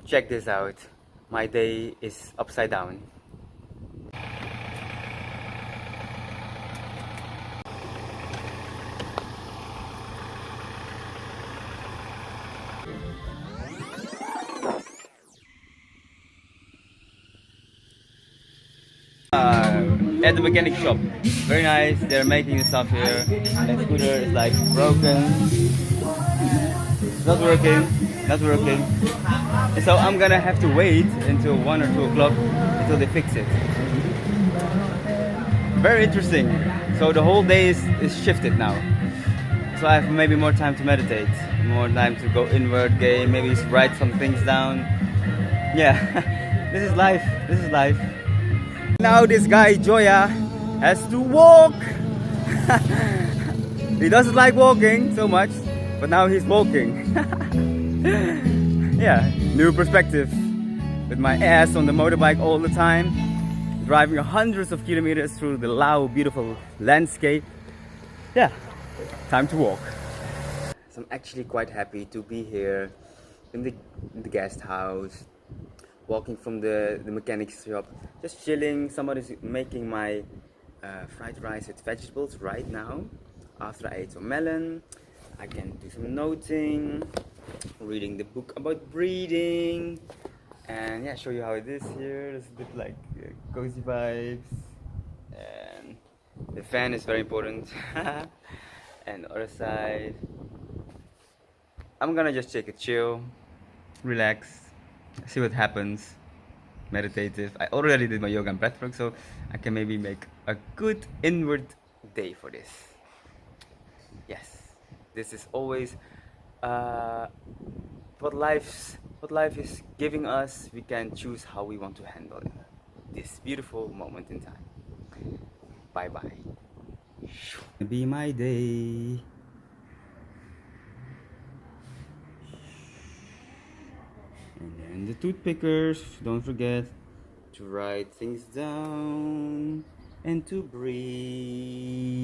Check this out. My day is upside down. At the mechanic shop. Very nice. They're making the stuff here. The scooter is like broken. It's not working. Not working. And so I'm gonna have to wait until 1 or 2 o'clock until they fix it. Very interesting. So the whole day is shifted now. So I have maybe more time to meditate, more time to go inward, game, maybe write some things down. Yeah, this is life. This is life. Now this guy Joya has to walk. He doesn't like walking so much, but now he's walking. Yeah, new perspective. With my ass on the motorbike all the time, driving hundreds of kilometers through the Lao beautiful landscape. Yeah, time to walk. So I'm actually quite happy to be here in the guest house, walking from the mechanic's shop, just chilling. Somebody's making my fried rice with vegetables right now. After I ate some melon, I can do some noting, reading the book about breathing, and yeah, show you how it is here. It's a bit like cozy vibes, and the fan is very important. And the other side, I'm gonna just take a chill, relax, see what happens. Meditative. I already did my yoga and breathwork, so I can maybe make a good inward day for this. Yes, this is always what life is giving us. We can choose how we want to handle it. This beautiful moment in time. Bye bye. Be my day. And then the toothpickers, don't forget to write things down and to breathe.